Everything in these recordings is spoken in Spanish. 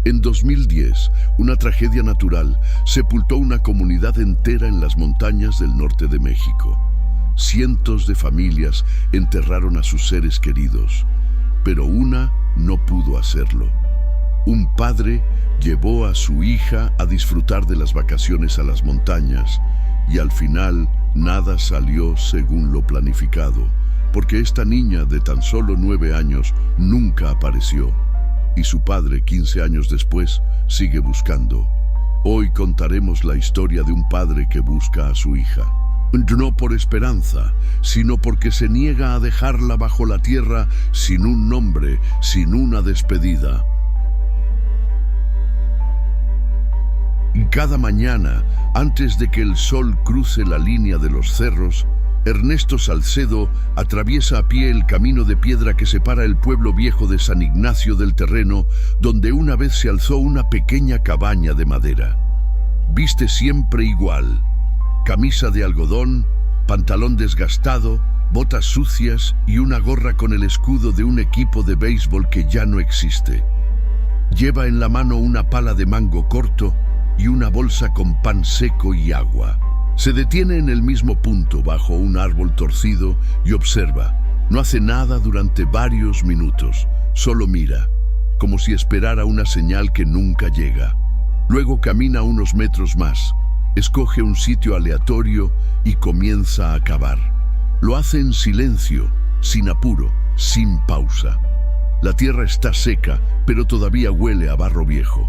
En 2010, una tragedia natural sepultó una comunidad entera en las montañas del norte de México. Cientos de familias enterraron a sus seres queridos, pero una no pudo hacerlo. Un padre llevó a su hija a disfrutar de las vacaciones a las montañas y al final nada salió según lo planificado, porque esta niña de tan solo 9 años nunca apareció y su padre 15 años después sigue buscando. Hoy contaremos la historia de un padre que busca a su hija. No por esperanza, sino porque se niega a dejarla bajo la tierra sin un nombre, sin una despedida. Cada mañana, antes de que el sol cruce la línea de los cerros, Ernesto Salcedo atraviesa a pie el camino de piedra que separa el pueblo viejo de San Ignacio del Terreno, donde una vez se alzó una pequeña cabaña de madera. Viste siempre igual: camisa de algodón, pantalón desgastado, botas sucias y una gorra con el escudo de un equipo de béisbol que ya no existe. Lleva en la mano una pala de mango corto y una bolsa con pan seco y agua. Se detiene en el mismo punto bajo un árbol torcido y observa. No hace nada durante varios minutos, solo mira, como si esperara una señal que nunca llega. Luego camina unos metros más, escoge un sitio aleatorio y comienza a cavar. Lo hace en silencio, sin apuro, sin pausa. La tierra está seca, pero todavía huele a barro viejo.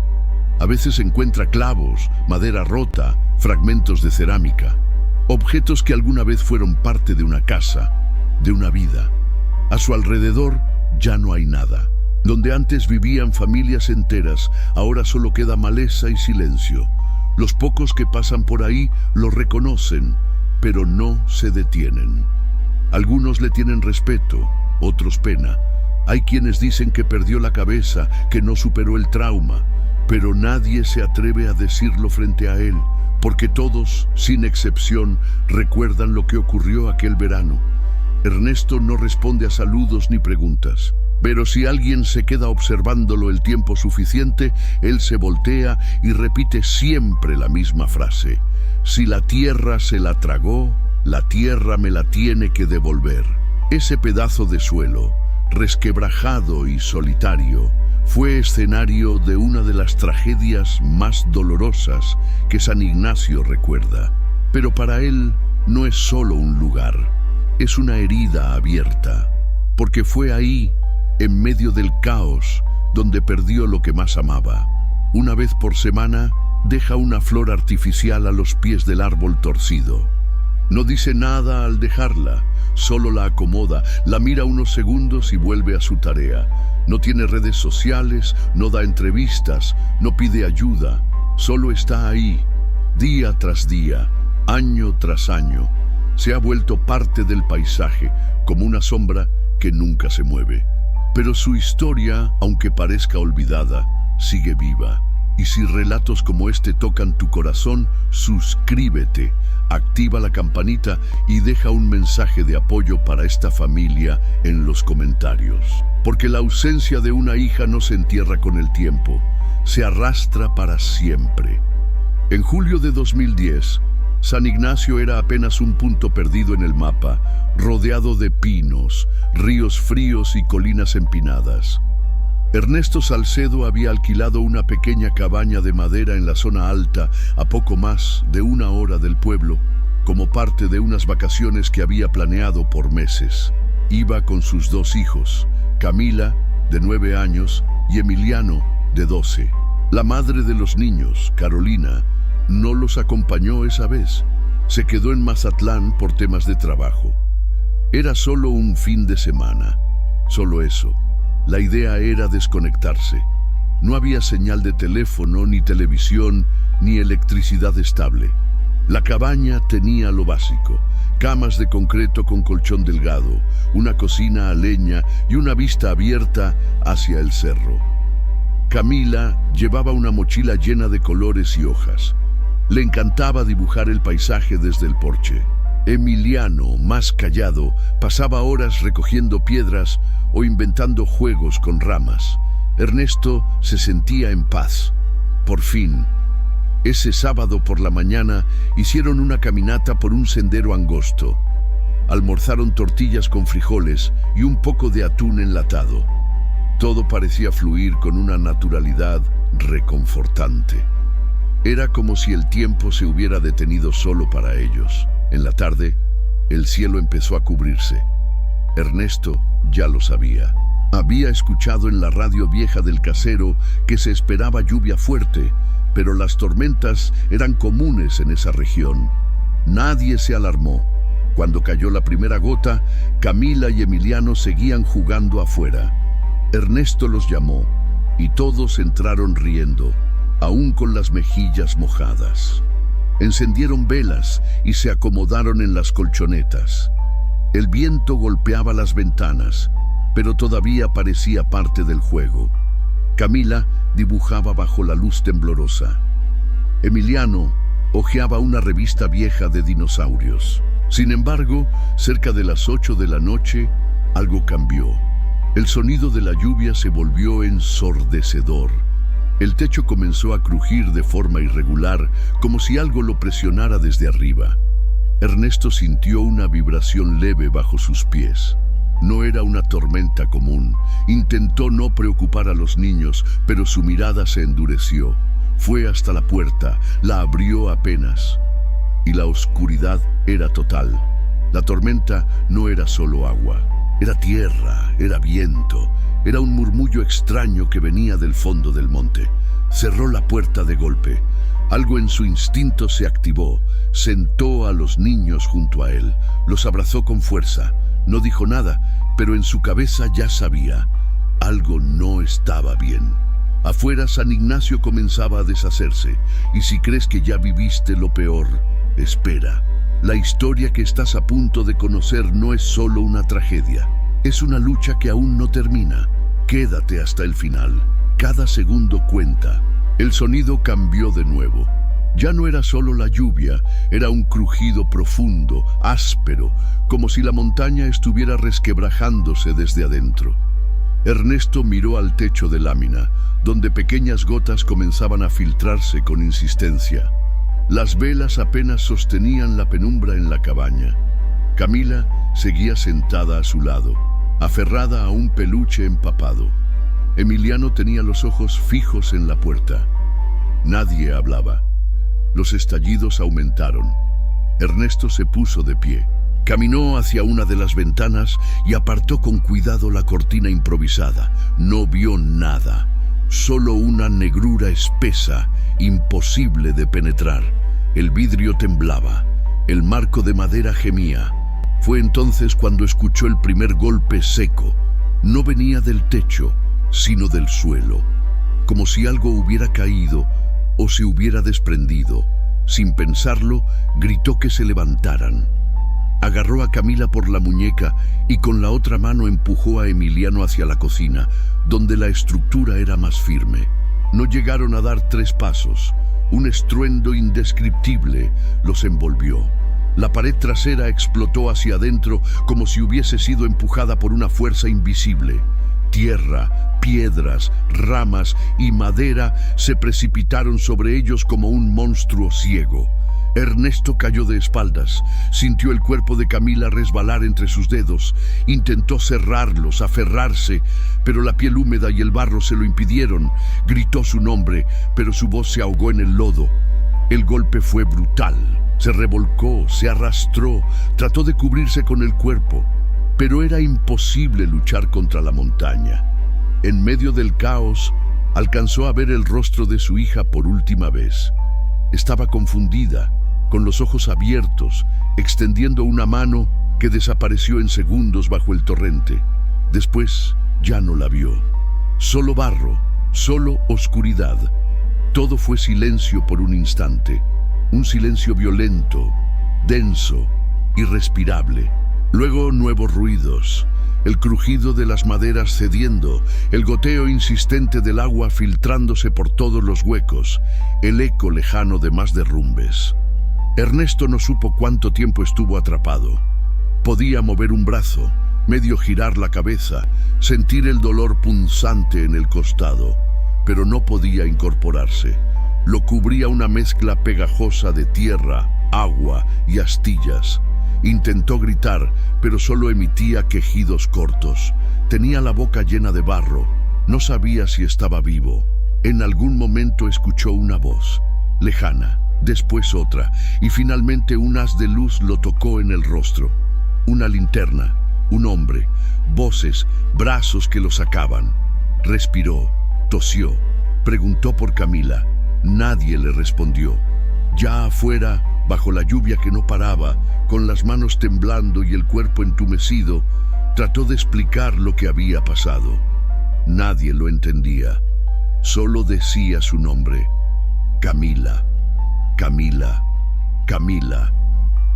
A veces encuentra clavos, madera rota, fragmentos de cerámica, objetos que alguna vez fueron parte de una casa, de una vida. A su alrededor ya no hay nada. Donde antes vivían familias enteras, ahora solo queda maleza y silencio. Los pocos que pasan por ahí lo reconocen, pero no se detienen. Algunos le tienen respeto, otros pena. Hay quienes dicen que perdió la cabeza, que no superó el trauma, pero nadie se atreve a decirlo frente a él, porque todos, sin excepción, recuerdan lo que ocurrió aquel verano. Ernesto no responde a saludos ni preguntas, pero si alguien se queda observándolo el tiempo suficiente, él se voltea y repite siempre la misma frase: si la tierra se la tragó, la tierra me la tiene que devolver. Ese pedazo de suelo, resquebrajado y solitario, fue escenario de una de las tragedias más dolorosas que San Ignacio recuerda. Pero para él no es solo un lugar, es una herida abierta, porque fue ahí, en medio del caos, donde perdió lo que más amaba. Una vez por semana, deja una flor artificial a los pies del árbol torcido. No dice nada al dejarla, solo la acomoda, la mira unos segundos y vuelve a su tarea. No tiene redes sociales, no da entrevistas, no pide ayuda, solo está ahí, día tras día, año tras año. Se ha vuelto parte del paisaje, como una sombra que nunca se mueve. Pero su historia, aunque parezca olvidada, sigue viva. Y si relatos como este tocan tu corazón, suscríbete, activa la campanita y deja un mensaje de apoyo para esta familia en los comentarios. Porque la ausencia de una hija no se entierra con el tiempo, se arrastra para siempre. En julio de 2010, San Ignacio era apenas un punto perdido en el mapa, rodeado de pinos, ríos fríos y colinas empinadas. Ernesto Salcedo había alquilado una pequeña cabaña de madera en la zona alta, a poco más de 1 hora del pueblo, como parte de unas vacaciones que había planeado por meses. Iba con sus 2 hijos, Camila, de 9 años, y Emiliano, de 12. La madre de los niños, Carolina, no los acompañó esa vez. Se quedó en Mazatlán por temas de trabajo. Era solo un fin de semana, solo eso. La idea era desconectarse. No había señal de teléfono, ni televisión, ni electricidad estable. La cabaña tenía lo básico: camas de concreto con colchón delgado, una cocina a leña y una vista abierta hacia el cerro. Camila llevaba una mochila llena de colores y hojas. Le encantaba dibujar el paisaje desde el porche. Emiliano, más callado, pasaba horas recogiendo piedras o inventando juegos con ramas. Ernesto se sentía en paz. Por fin, ese sábado por la mañana hicieron una caminata por un sendero angosto. Almorzaron tortillas con frijoles y un poco de atún enlatado. Todo parecía fluir con una naturalidad reconfortante. Era como si el tiempo se hubiera detenido solo para ellos. En la tarde, el cielo empezó a cubrirse. Ernesto ya lo sabía. Había escuchado en la radio vieja del casero que se esperaba lluvia fuerte, pero las tormentas eran comunes en esa región. Nadie se alarmó. Cuando cayó la primera gota, Camila y Emiliano seguían jugando afuera. Ernesto los llamó y todos entraron riendo, aún con las mejillas mojadas. Encendieron velas y se acomodaron en las colchonetas. El viento golpeaba las ventanas, pero todavía parecía parte del juego. Camila dibujaba bajo la luz temblorosa. Emiliano hojeaba una revista vieja de dinosaurios. Sin embargo, cerca de las 8 de la noche, algo cambió. El sonido de la lluvia se volvió ensordecedor. El techo comenzó a crujir de forma irregular, como si algo lo presionara desde arriba. Ernesto sintió una vibración leve bajo sus pies. No era una tormenta común. Intentó no preocupar a los niños, pero su mirada se endureció. Fue hasta la puerta, la abrió apenas. Y la oscuridad era total. La tormenta no era solo agua. Era tierra, era viento, era un murmullo extraño que venía del fondo del monte. Cerró la puerta de golpe. Algo en su instinto se activó. Sentó a los niños junto a él. Los abrazó con fuerza. No dijo nada, pero en su cabeza ya sabía. Algo no estaba bien. Afuera San Ignacio comenzaba a deshacerse. Y si crees que ya viviste lo peor, espera. La historia que estás a punto de conocer no es solo una tragedia. Es una lucha que aún no termina. Quédate hasta el final. Cada segundo cuenta. El sonido cambió de nuevo. Ya no era solo la lluvia, era un crujido profundo, áspero, como si la montaña estuviera resquebrajándose desde adentro. Ernesto miró al techo de lámina, donde pequeñas gotas comenzaban a filtrarse con insistencia. Las velas apenas sostenían la penumbra en la cabaña. Camila seguía sentada a su lado, aferrada a un peluche empapado. Emiliano tenía los ojos fijos en la puerta. Nadie hablaba. Los estallidos aumentaron. Ernesto se puso de pie. Caminó hacia una de las ventanas y apartó con cuidado la cortina improvisada. No vio nada, solo una negrura espesa, imposible de penetrar. El vidrio temblaba, el marco de madera gemía. Fue entonces cuando escuchó el primer golpe seco. No venía del techo, sino del suelo, como si algo hubiera caído o se hubiera desprendido. Sin pensarlo, gritó que se levantaran. Agarró a Camila por la muñeca y con la otra mano empujó a Emiliano hacia la cocina, donde la estructura era más firme. No llegaron a dar 3 pasos. Un estruendo indescriptible los envolvió. La pared trasera explotó hacia adentro como si hubiese sido empujada por una fuerza invisible. Tierra, piedras, ramas y madera se precipitaron sobre ellos como un monstruo ciego. Ernesto cayó de espaldas, sintió el cuerpo de Camila resbalar entre sus dedos, intentó cerrarlos, aferrarse, pero la piel húmeda y el barro se lo impidieron. Gritó su nombre, pero su voz se ahogó en el lodo. El golpe fue brutal, se revolcó, se arrastró, trató de cubrirse con el cuerpo, pero era imposible luchar contra la montaña. En medio del caos, alcanzó a ver el rostro de su hija por última vez. Estaba confundida, con los ojos abiertos, extendiendo una mano que desapareció en segundos bajo el torrente. Después ya no la vio. Solo barro, solo oscuridad. Todo fue silencio por un instante. Un silencio violento, denso, irrespirable. Luego nuevos ruidos. El crujido de las maderas cediendo, el goteo insistente del agua filtrándose por todos los huecos, el eco lejano de más derrumbes. Ernesto no supo cuánto tiempo estuvo atrapado. Podía mover un brazo, medio girar la cabeza, sentir el dolor punzante en el costado, pero no podía incorporarse. Lo cubría una mezcla pegajosa de tierra, agua y astillas. Intentó gritar, pero solo emitía quejidos cortos. Tenía la boca llena de barro. No sabía si estaba vivo. En algún momento escuchó una voz, lejana, después otra, y finalmente un haz de luz lo tocó en el rostro. Una linterna, un hombre, voces, brazos que lo sacaban. Respiró, tosió, preguntó por Camila. Nadie le respondió. Ya afuera, bajo la lluvia que no paraba, con las manos temblando y el cuerpo entumecido, trató de explicar lo que había pasado. Nadie lo entendía. Solo decía su nombre. Camila, Camila, Camila.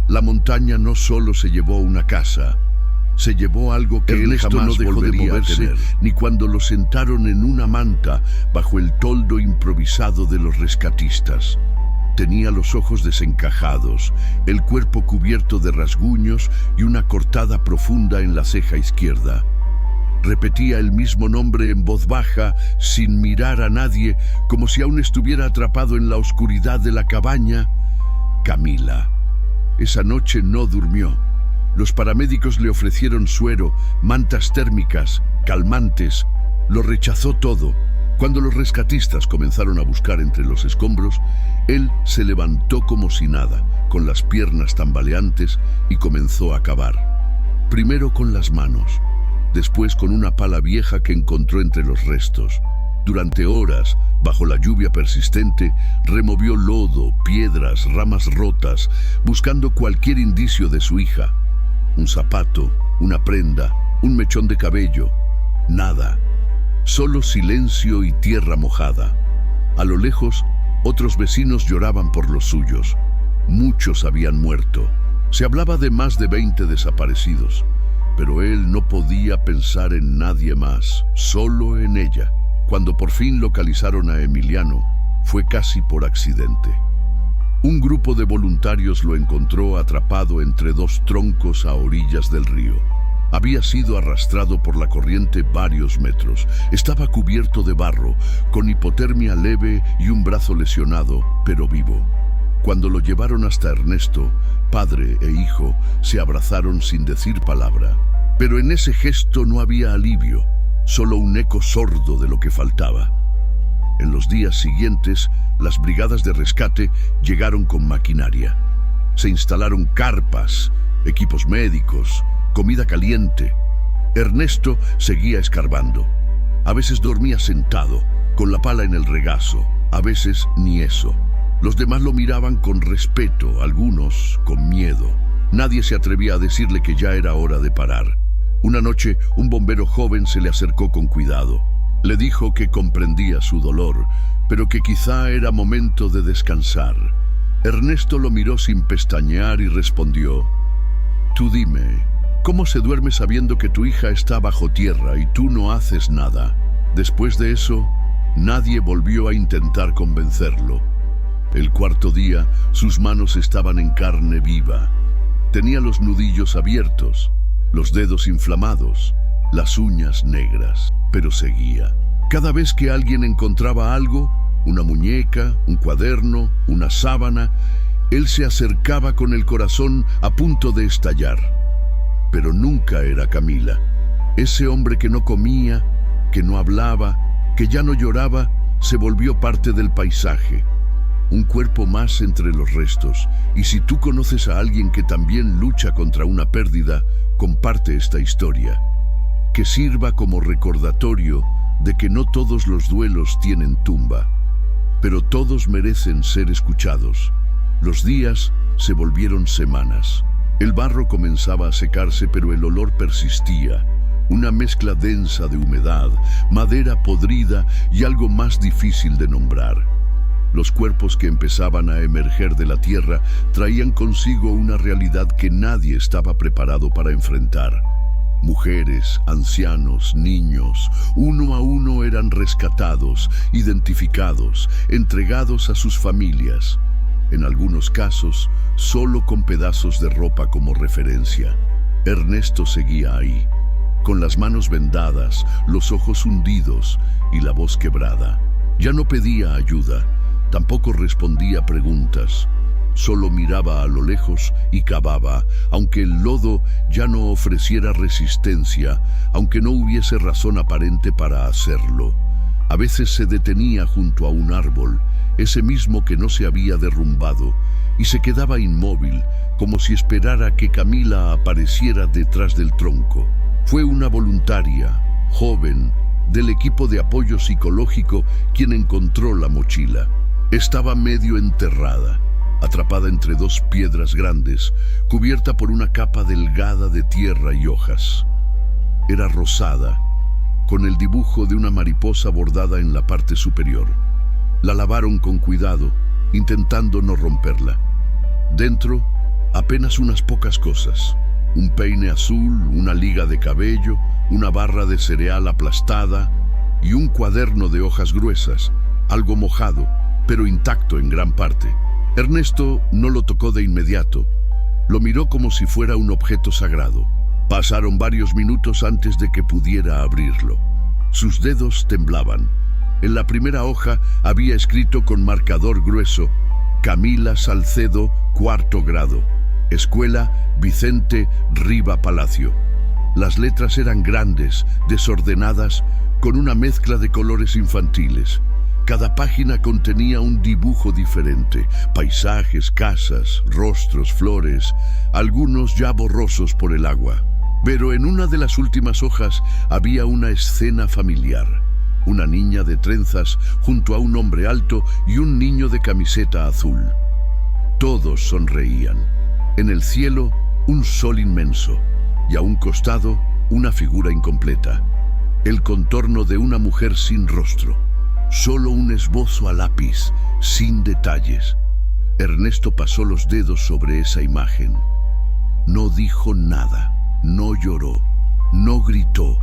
La montaña no solo se llevó una casa, se llevó algo que él jamás no dejó de moverse, ni cuando lo sentaron en una manta bajo el toldo improvisado de los rescatistas. Tenía los ojos desencajados, el cuerpo cubierto de rasguños y una cortada profunda en la ceja izquierda. Repetía el mismo nombre en voz baja, sin mirar a nadie, como si aún estuviera atrapado en la oscuridad de la cabaña. Camila. Esa noche no durmió. Los paramédicos le ofrecieron suero, mantas térmicas, calmantes. Lo rechazó todo. Cuando los rescatistas comenzaron a buscar entre los escombros, él se levantó como si nada, con las piernas tambaleantes, y comenzó a cavar. Primero con las manos, después con una pala vieja que encontró entre los restos. Durante horas, bajo la lluvia persistente, removió lodo, piedras, ramas rotas, buscando cualquier indicio de su hija. Un zapato, una prenda, un mechón de cabello. Nada. Solo silencio y tierra mojada. A lo lejos, otros vecinos lloraban por los suyos. Muchos habían muerto. Se hablaba de más de 20 desaparecidos. Pero él no podía pensar en nadie más, solo en ella. Cuando por fin localizaron a Emiliano, fue casi por accidente. Un grupo de voluntarios lo encontró atrapado entre dos troncos a orillas del río. Había sido arrastrado por la corriente varios metros. Estaba cubierto de barro, con hipotermia leve y un brazo lesionado, pero vivo. Cuando lo llevaron hasta Ernesto, padre e hijo se abrazaron sin decir palabra. Pero en ese gesto no había alivio, solo un eco sordo de lo que faltaba. En los días siguientes, las brigadas de rescate llegaron con maquinaria. Se instalaron carpas, equipos médicos, comida caliente. Ernesto seguía escarbando. A veces dormía sentado, con la pala en el regazo, a veces ni eso. Los demás lo miraban con respeto, algunos con miedo. Nadie se atrevía a decirle que ya era hora de parar. Una noche, un bombero joven se le acercó con cuidado. Le dijo que comprendía su dolor, pero que quizá era momento de descansar. Ernesto lo miró sin pestañear y respondió: «Tú dime, ¿cómo se duerme sabiendo que tu hija está bajo tierra y tú no haces nada?» Después de eso, nadie volvió a intentar convencerlo. El cuarto día, sus manos estaban en carne viva. Tenía los nudillos abiertos, los dedos inflamados, las uñas negras, pero seguía. Cada vez que alguien encontraba algo, una muñeca, un cuaderno, una sábana, él se acercaba con el corazón a punto de estallar. Pero nunca era Camila. Ese hombre que no comía, que no hablaba, que ya no lloraba, se volvió parte del paisaje. Un cuerpo más entre los restos. Y si tú conoces a alguien que también lucha contra una pérdida, comparte esta historia. Que sirva como recordatorio de que no todos los duelos tienen tumba, pero todos merecen ser escuchados. Los días se volvieron semanas. El barro comenzaba a secarse, pero el olor persistía. Una mezcla densa de humedad, madera podrida y algo más difícil de nombrar. Los cuerpos que empezaban a emerger de la tierra traían consigo una realidad que nadie estaba preparado para enfrentar. Mujeres, ancianos, niños, uno a uno eran rescatados, identificados, entregados a sus familias. En algunos casos, solo con pedazos de ropa como referencia. Ernesto seguía ahí, con las manos vendadas, los ojos hundidos y la voz quebrada. Ya no pedía ayuda, tampoco respondía preguntas. Solo miraba a lo lejos y cavaba, aunque el lodo ya no ofreciera resistencia, aunque no hubiese razón aparente para hacerlo. A veces se detenía junto a un árbol, ese mismo que no se había derrumbado, y se quedaba inmóvil, como si esperara que Camila apareciera detrás del tronco. Fue una voluntaria, joven, del equipo de apoyo psicológico quien encontró la mochila. Estaba medio enterrada, atrapada entre dos piedras grandes, cubierta por una capa delgada de tierra y hojas. Era rosada, con el dibujo de una mariposa bordada en la parte superior. La lavaron con cuidado, intentando no romperla. Dentro, apenas unas pocas cosas. Un peine azul, una liga de cabello, una barra de cereal aplastada y un cuaderno de hojas gruesas, algo mojado, pero intacto en gran parte. Ernesto no lo tocó de inmediato. Lo miró como si fuera un objeto sagrado. Pasaron varios minutos antes de que pudiera abrirlo. Sus dedos temblaban. En la primera hoja había escrito con marcador grueso: Camila Salcedo, 4º grado. Escuela Vicente Riva Palacio. Las letras eran grandes, desordenadas, con una mezcla de colores infantiles. Cada página contenía un dibujo diferente: paisajes, casas, rostros, flores, algunos ya borrosos por el agua. Pero en una de las últimas hojas había una escena familiar. Una niña de trenzas junto a un hombre alto y un niño de camiseta azul. Todos sonreían. En el cielo, un sol inmenso, y a un costado, una figura incompleta. El contorno de una mujer sin rostro. Solo un esbozo a lápiz, sin detalles. Ernesto pasó los dedos sobre esa imagen. No dijo nada. No lloró, no gritó,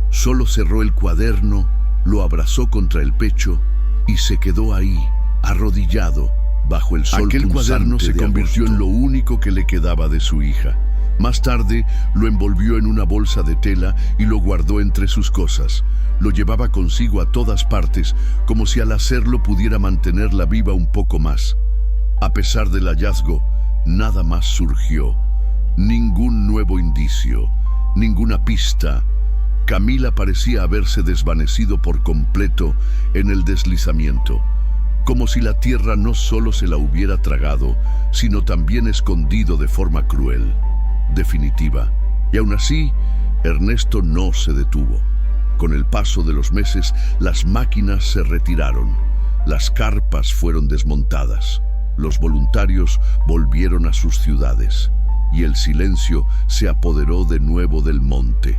solo cerró el cuaderno, lo abrazó contra el pecho y se quedó ahí, arrodillado, bajo el sol. Aquel cuaderno se convirtió en lo único que le quedaba de su hija. Más tarde lo envolvió en una bolsa de tela y lo guardó entre sus cosas. Lo llevaba consigo a todas partes, como si al hacerlo pudiera mantenerla viva un poco más. A pesar del hallazgo, nada más surgió. Ningún nuevo indicio, ninguna pista. Camila parecía haberse desvanecido por completo en el deslizamiento, como si la tierra no solo se la hubiera tragado, sino también escondido de forma cruel, definitiva. Y aún así, Ernesto no se detuvo. Con el paso de los meses, las máquinas se retiraron, las carpas fueron desmontadas, los voluntarios volvieron a sus ciudades. Y el silencio se apoderó de nuevo del monte.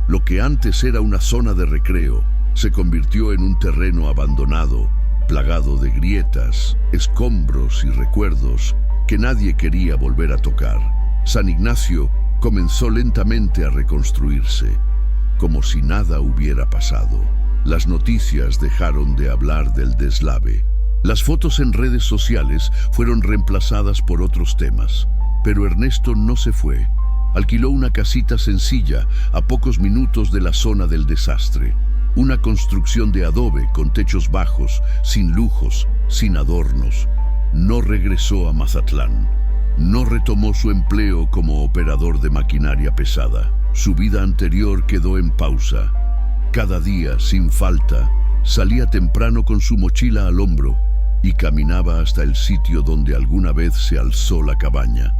Lo que antes era una zona de recreo se convirtió en un terreno abandonado, plagado de grietas, escombros y recuerdos que nadie quería volver a tocar. San Ignacio comenzó lentamente a reconstruirse, como si nada hubiera pasado. Las noticias dejaron de hablar del deslave. Las fotos en redes sociales fueron reemplazadas por otros temas. Pero Ernesto no se fue. Alquiló una casita sencilla a pocos minutos de la zona del desastre. Una construcción de adobe con techos bajos, sin lujos, sin adornos. No regresó a Mazatlán. No retomó su empleo como operador de maquinaria pesada. Su vida anterior quedó en pausa. Cada día, sin falta, salía temprano con su mochila al hombro y caminaba hasta el sitio donde alguna vez se alzó la cabaña.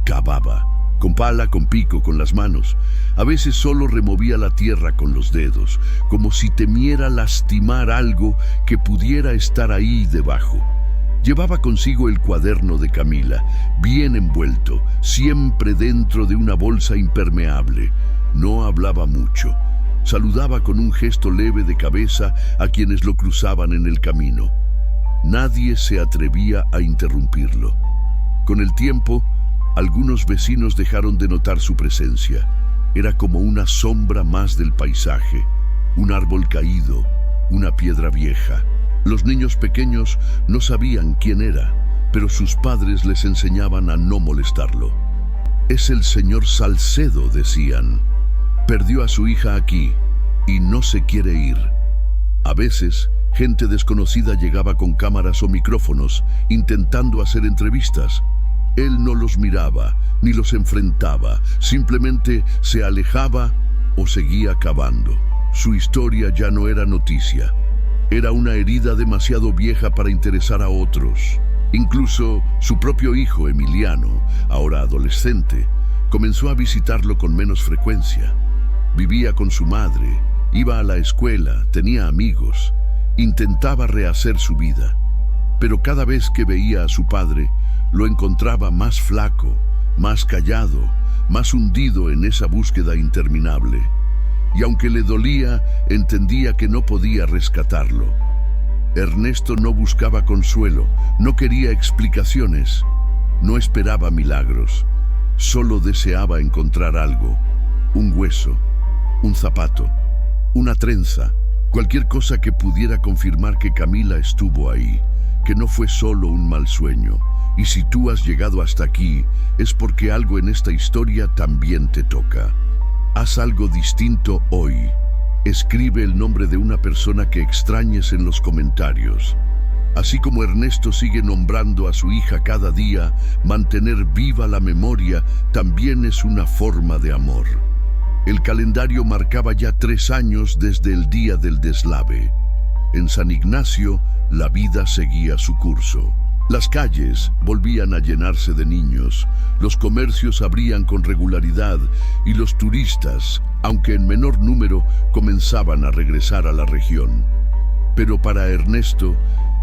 Cavaba, con pala, con pico, con las manos. A veces solo removía la tierra con los dedos, como si temiera lastimar algo que pudiera estar ahí debajo. Llevaba consigo el cuaderno de Camila, bien envuelto, siempre dentro de una bolsa impermeable. No hablaba mucho. Saludaba con un gesto leve de cabeza a quienes lo cruzaban en el camino. Nadie se atrevía a interrumpirlo. Con el tiempo, algunos vecinos dejaron de notar su presencia. Era como una sombra más del paisaje, un árbol caído, una piedra vieja. Los niños pequeños no sabían quién era, pero sus padres les enseñaban a no molestarlo. «Es el señor Salcedo», decían. Perdió a su hija aquí y no se quiere ir. A veces, gente desconocida llegaba con cámaras o micrófonos intentando hacer entrevistas. Él no los miraba ni los enfrentaba, simplemente se alejaba o seguía cavando. Su historia ya no era noticia. Era una herida demasiado vieja para interesar a otros. Incluso su propio hijo, Emiliano, ahora adolescente, comenzó a visitarlo con menos frecuencia. Vivía con su madre, iba a la escuela, tenía amigos, intentaba rehacer su vida. Pero cada vez que veía a su padre, lo encontraba más flaco, más callado, más hundido en esa búsqueda interminable. Y aunque le dolía, entendía que no podía rescatarlo. Ernesto no buscaba consuelo, no quería explicaciones, no esperaba milagros, solo deseaba encontrar algo, un hueso, un zapato, una trenza, cualquier cosa que pudiera confirmar que Camila estuvo ahí, que no fue solo un mal sueño. Y si tú has llegado hasta aquí, es porque algo en esta historia también te toca. Haz algo distinto hoy. Escribe el nombre de una persona que extrañes en los comentarios. Así como Ernesto sigue nombrando a su hija cada día, mantener viva la memoria también es una forma de amor. El calendario marcaba ya 3 años desde el día del deslave. En San Ignacio, la vida seguía su curso. Las calles volvían a llenarse de niños, los comercios abrían con regularidad y los turistas, aunque en menor número, comenzaban a regresar a la región. Pero para Ernesto,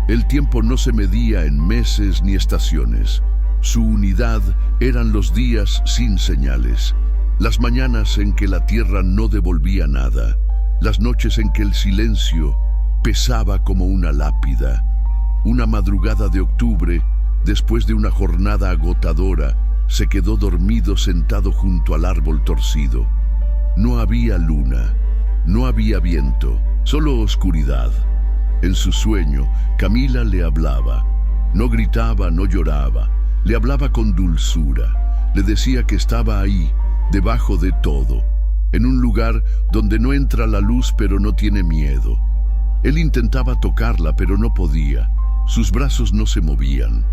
el tiempo no se medía en meses ni estaciones. Su unidad eran los días sin señales, las mañanas en que la tierra no devolvía nada, las noches en que el silencio pesaba como una lápida. Una madrugada de octubre, después de una jornada agotadora, se quedó dormido sentado junto al árbol torcido. No había luna, no había viento, solo oscuridad. En su sueño, Camila le hablaba. No gritaba, no lloraba, le hablaba con dulzura. Le decía que estaba ahí, debajo de todo, en un lugar donde no entra la luz pero no tiene miedo. Él intentaba tocarla pero no podía. Sus brazos no se movían.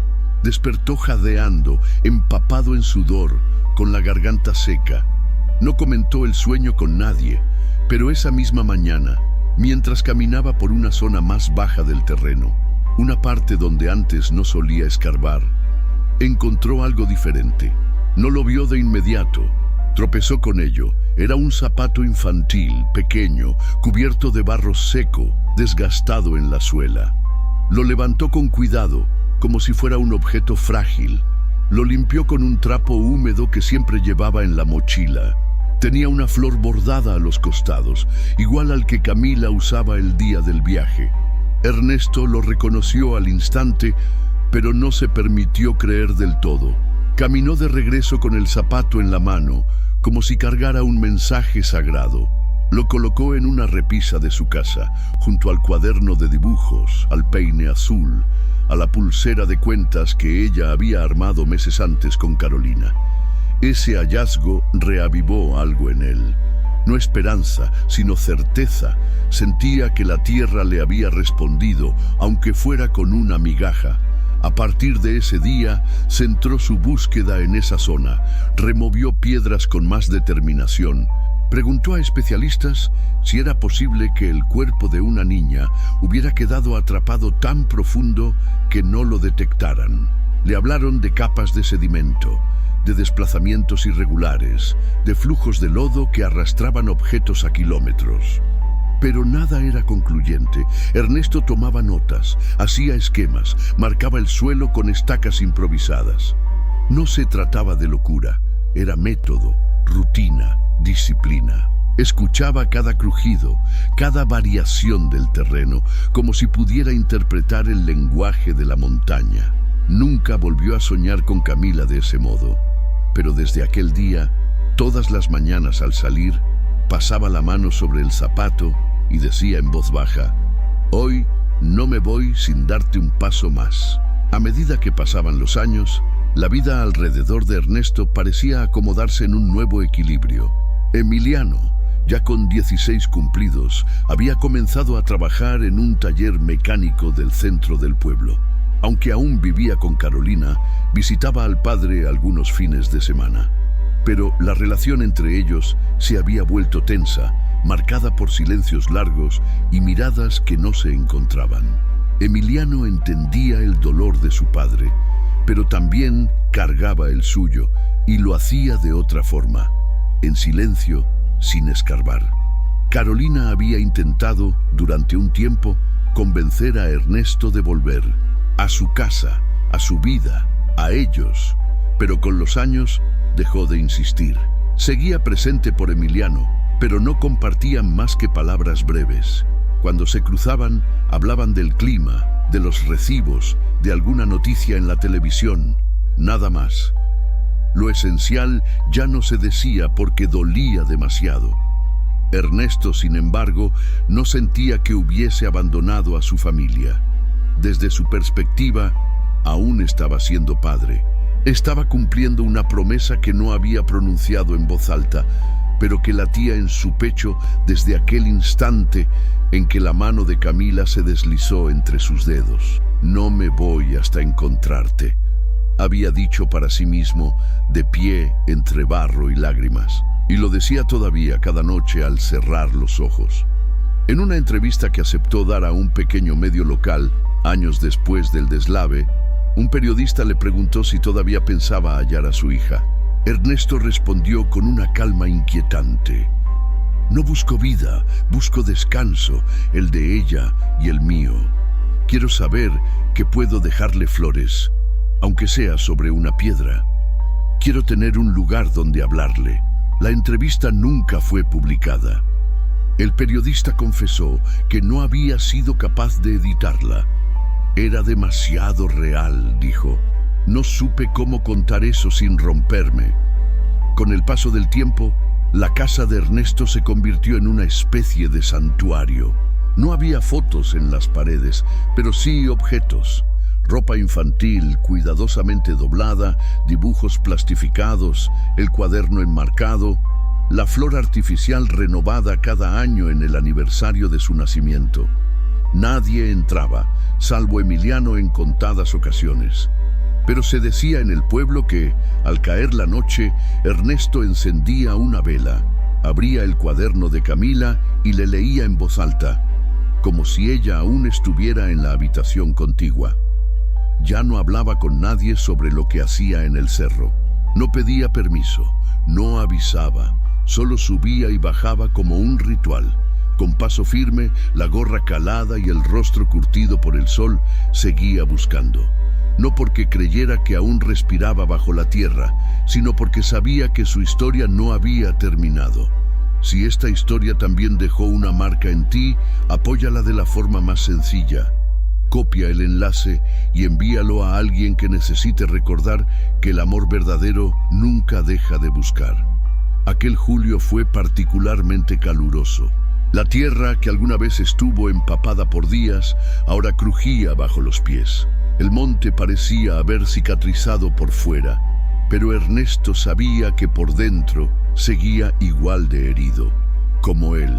Despertó jadeando, empapado en sudor, con la garganta seca. No comentó el sueño con nadie, pero esa misma mañana, mientras caminaba por una zona más baja del terreno, una parte donde antes no solía escarbar, encontró algo diferente. No lo vio de inmediato. Tropezó con ello. Era un zapato infantil, pequeño, cubierto de barro seco, desgastado en la suela. Lo levantó con cuidado, como si fuera un objeto frágil. Lo limpió con un trapo húmedo que siempre llevaba en la mochila. Tenía una flor bordada a los costados, igual al que Camila usaba el día del viaje. Ernesto lo reconoció al instante, pero no se permitió creer del todo. Caminó de regreso con el zapato en la mano, como si cargara un mensaje sagrado. Lo colocó en una repisa de su casa, junto al cuaderno de dibujos, al peine azul, a la pulsera de cuentas que ella había armado meses antes con Carolina. Ese hallazgo reavivó algo en él. No esperanza, sino certeza. Sentía que la tierra le había respondido, aunque fuera con una migaja. A partir de ese día, centró su búsqueda en esa zona, removió piedras con más determinación. Preguntó a especialistas si era posible que el cuerpo de una niña hubiera quedado atrapado tan profundo que no lo detectaran. Le hablaron de capas de sedimento, de desplazamientos irregulares, de flujos de lodo que arrastraban objetos a kilómetros. Pero nada era concluyente. Ernesto tomaba notas, hacía esquemas, marcaba el suelo con estacas improvisadas. No se trataba de locura, era método, rutina, disciplina. Escuchaba cada crujido, cada variación del terreno, como si pudiera interpretar el lenguaje de la montaña. Nunca volvió a soñar con Camila de ese modo, pero desde aquel día, todas las mañanas al salir, pasaba la mano sobre el zapato y decía en voz baja: «Hoy no me voy sin darte un paso más». A medida que pasaban los años, la vida alrededor de Ernesto parecía acomodarse en un nuevo equilibrio. Emiliano, Ya con 16 cumplidos, había comenzado a trabajar en un taller mecánico del centro del pueblo. Aunque aún vivía con Carolina, visitaba al padre algunos fines de semana. Pero la relación entre ellos se había vuelto tensa, marcada por silencios largos y miradas que no se encontraban. Emiliano entendía el dolor de su padre, pero también cargaba el suyo y lo hacía de otra forma, en silencio, sin escarbar. Carolina había intentado, durante un tiempo, convencer a Ernesto de volver a su casa, a su vida, a ellos, pero con los años dejó de insistir. Seguía presente por Emiliano, pero no compartían más que palabras breves. Cuando se cruzaban, hablaban del clima, de los recibos, de alguna noticia en la televisión, nada más. Lo esencial ya no se decía porque dolía demasiado. Ernesto, sin embargo, no sentía que hubiese abandonado a su familia. Desde su perspectiva, aún estaba siendo padre. Estaba cumpliendo una promesa que no había pronunciado en voz alta, pero que latía en su pecho desde aquel instante en que la mano de Camila se deslizó entre sus dedos. «No me voy hasta encontrarte», había dicho para sí mismo, de pie entre barro y lágrimas, y lo decía todavía cada noche al cerrar los ojos. En una entrevista que aceptó dar a un pequeño medio local, años después del deslave, un periodista le preguntó si todavía pensaba hallar a su hija. Ernesto respondió con una calma inquietante: «No busco vida, busco descanso, el de ella y el mío. Quiero saber que puedo dejarle flores, aunque sea sobre una piedra. Quiero tener un lugar donde hablarle». La entrevista nunca fue publicada. El periodista confesó que no había sido capaz de editarla. «Era demasiado real», dijo. «No supe cómo contar eso sin romperme». Con el paso del tiempo, la casa de Ernesto se convirtió en una especie de santuario. No había fotos en las paredes, pero sí objetos. Ropa infantil cuidadosamente doblada, dibujos plastificados, el cuaderno enmarcado, la flor artificial renovada cada año en el aniversario de su nacimiento. Nadie entraba, salvo Emiliano en contadas ocasiones. Pero se decía en el pueblo que, al caer la noche, Ernesto encendía una vela, abría el cuaderno de Camila y le leía en voz alta, como si ella aún estuviera en la habitación contigua. Ya no hablaba con nadie sobre lo que hacía en el cerro. No pedía permiso, no avisaba, solo subía y bajaba como un ritual. Con paso firme, la gorra calada y el rostro curtido por el sol, seguía buscando. No porque creyera que aún respiraba bajo la tierra, sino porque sabía que su historia no había terminado. Si esta historia también dejó una marca en ti, apóyala de la forma más sencilla. Copia el enlace y envíalo a alguien que necesite recordar que el amor verdadero nunca deja de buscar. Aquel julio fue particularmente caluroso. La tierra, que alguna vez estuvo empapada por días, ahora crujía bajo los pies. El monte parecía haber cicatrizado por fuera, pero Ernesto sabía que por dentro seguía igual de herido, como él.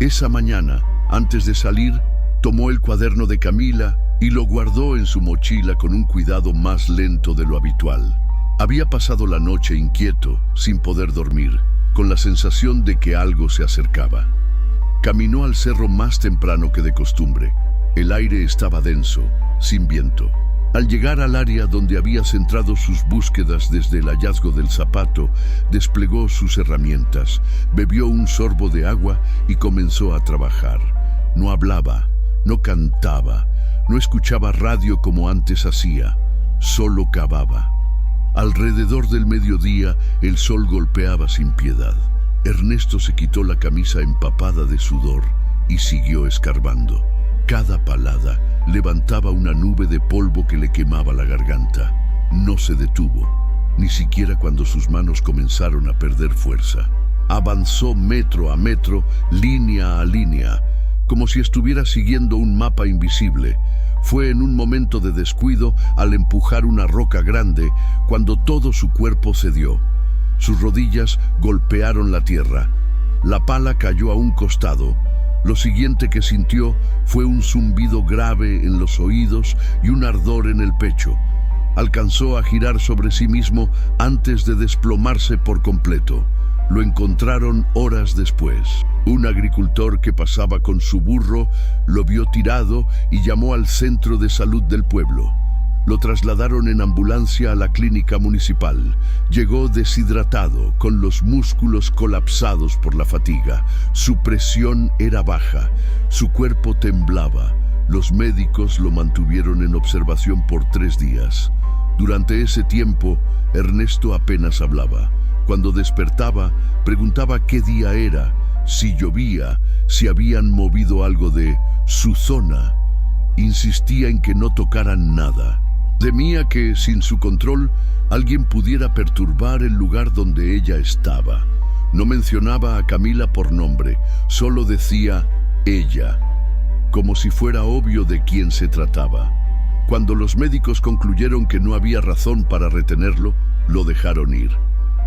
Esa mañana, antes de salir, tomó el cuaderno de Camila y lo guardó en su mochila con un cuidado más lento de lo habitual. Había pasado la noche inquieto, sin poder dormir, con la sensación de que algo se acercaba. Caminó al cerro más temprano que de costumbre. El aire estaba denso, sin viento. Al llegar al área donde había centrado sus búsquedas desde el hallazgo del zapato, desplegó sus herramientas, bebió un sorbo de agua y comenzó a trabajar. No hablaba, no cantaba, no escuchaba radio como antes hacía, solo cavaba. Alrededor del mediodía, el sol golpeaba sin piedad. Ernesto se quitó la camisa empapada de sudor y siguió escarbando. Cada palada levantaba una nube de polvo que le quemaba la garganta. No se detuvo, ni siquiera cuando sus manos comenzaron a perder fuerza. Avanzó metro a metro, línea a línea, como si estuviera siguiendo un mapa invisible. Fue en un momento de descuido al empujar una roca grande cuando todo su cuerpo cedió. Sus rodillas golpearon la tierra. La pala cayó a un costado. Lo siguiente que sintió fue un zumbido grave en los oídos y un ardor en el pecho. Alcanzó a girar sobre sí mismo antes de desplomarse por completo. Lo encontraron horas después. Un agricultor que pasaba con su burro lo vio tirado y llamó al centro de salud del pueblo. Lo trasladaron en ambulancia a la clínica municipal. Llegó deshidratado, con los músculos colapsados por la fatiga. Su presión era baja, su cuerpo temblaba. Los médicos lo mantuvieron en observación por 3 días. Durante ese tiempo, Ernesto apenas hablaba. Cuando despertaba, preguntaba qué día era, si llovía, si habían movido algo de su zona. Insistía en que no tocaran nada. Temía que, sin su control, alguien pudiera perturbar el lugar donde ella estaba. No mencionaba a Camila por nombre, solo decía ella, como si fuera obvio de quién se trataba. Cuando los médicos concluyeron que no había razón para retenerlo, lo dejaron ir.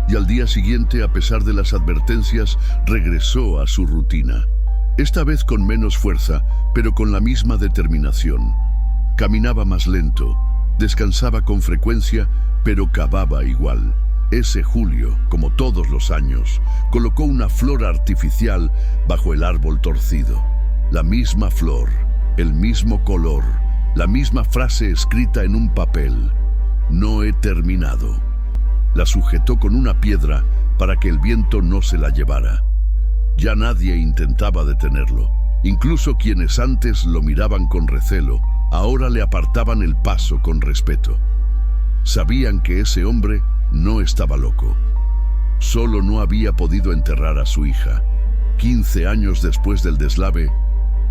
Y al día siguiente, a pesar de las advertencias, regresó a su rutina. Esta vez con menos fuerza, pero con la misma determinación. Caminaba más lento, descansaba con frecuencia, pero cavaba igual. Ese julio, como todos los años, colocó una flor artificial bajo el árbol torcido. La misma flor, el mismo color, la misma frase escrita en un papel. No he terminado. La sujetó con una piedra para que el viento no se la llevara. Ya nadie intentaba detenerlo. Incluso quienes antes lo miraban con recelo, ahora le apartaban el paso con respeto. Sabían que ese hombre no estaba loco. Solo no había podido enterrar a su hija. 15 años después del deslave,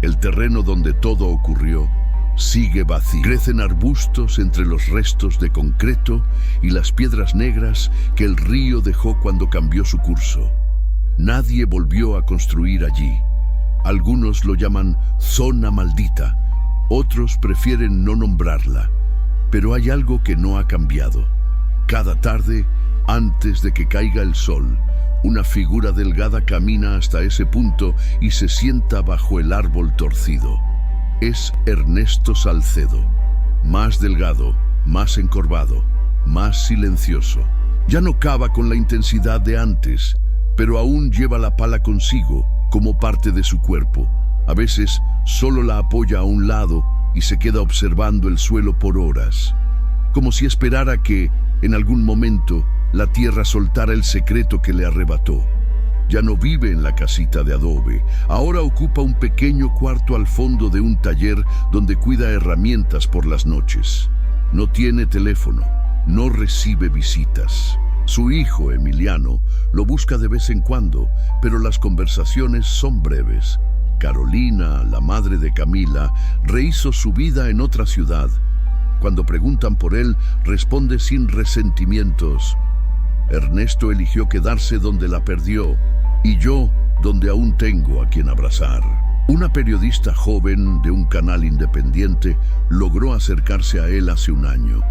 el terreno donde todo ocurrió sigue vacío. Crecen arbustos entre los restos de concreto y las piedras negras que el río dejó cuando cambió su curso. Nadie volvió a construir allí. Algunos lo llaman zona maldita, otros prefieren no nombrarla. Pero hay algo que no ha cambiado. Cada tarde, antes de que caiga el sol, una figura delgada camina hasta ese punto y se sienta bajo el árbol torcido. Es Ernesto Salcedo, más delgado, más encorvado, más silencioso. Ya no cava con la intensidad de antes, pero aún lleva la pala consigo como parte de su cuerpo. A veces solo la apoya a un lado y se queda observando el suelo por horas, como si esperara que, en algún momento, la tierra soltara el secreto que le arrebató. Ya no vive en la casita de adobe, ahora ocupa un pequeño cuarto al fondo de un taller donde cuida herramientas por las noches. No tiene teléfono, no recibe visitas. Su hijo, Emiliano, lo busca de vez en cuando, pero las conversaciones son breves. Carolina, la madre de Camila, rehizo su vida en otra ciudad. Cuando preguntan por él, responde sin resentimientos. Ernesto eligió quedarse donde la perdió, y yo donde aún tengo a quien abrazar. Una periodista joven de un canal independiente logró acercarse a él hace un año.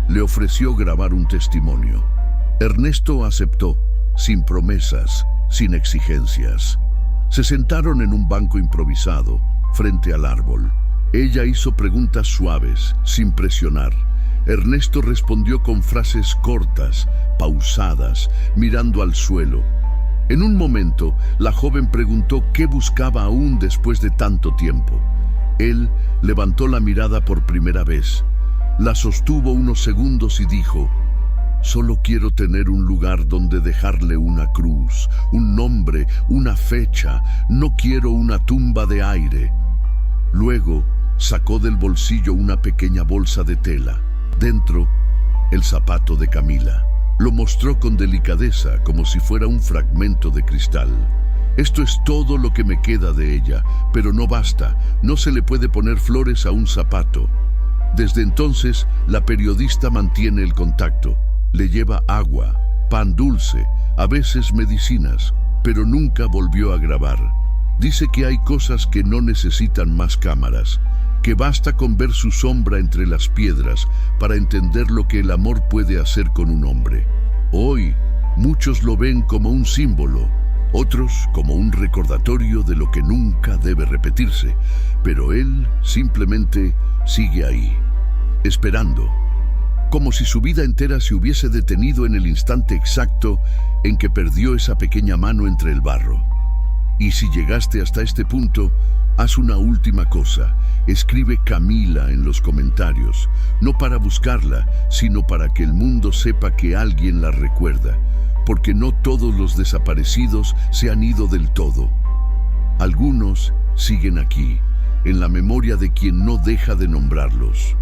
Le ofreció grabar un testimonio. Ernesto aceptó, sin promesas, sin exigencias. Se sentaron en un banco improvisado, frente al árbol. Ella hizo preguntas suaves, sin presionar. Ernesto respondió con frases cortas, pausadas, mirando al suelo. En un momento, la joven preguntó qué buscaba aún después de tanto tiempo. Él levantó la mirada por primera vez. La sostuvo unos segundos y dijo: «Solo quiero tener un lugar donde dejarle una cruz, un nombre, una fecha. No quiero una tumba de aire». Luego, sacó del bolsillo una pequeña bolsa de tela. Dentro, el zapato de Camila. Lo mostró con delicadeza, como si fuera un fragmento de cristal. «Esto es todo lo que me queda de ella, pero no basta. No se le puede poner flores a un zapato». Desde entonces, la periodista mantiene el contacto. Le lleva agua, pan dulce, a veces medicinas, pero nunca volvió a grabar. Dice que hay cosas que no necesitan más cámaras, que basta con ver su sombra entre las piedras para entender lo que el amor puede hacer con un hombre. Hoy, muchos lo ven como un símbolo, otros como un recordatorio de lo que nunca debe repetirse, pero él simplemente sigue ahí, esperando, como si su vida entera se hubiese detenido en el instante exacto en que perdió esa pequeña mano entre el barro. Y si llegaste hasta este punto, haz una última cosa. Escribe Camila en los comentarios, no para buscarla, sino para que el mundo sepa que alguien la recuerda, porque no todos los desaparecidos se han ido del todo. Algunos siguen aquí, en la memoria de quien no deja de nombrarlos.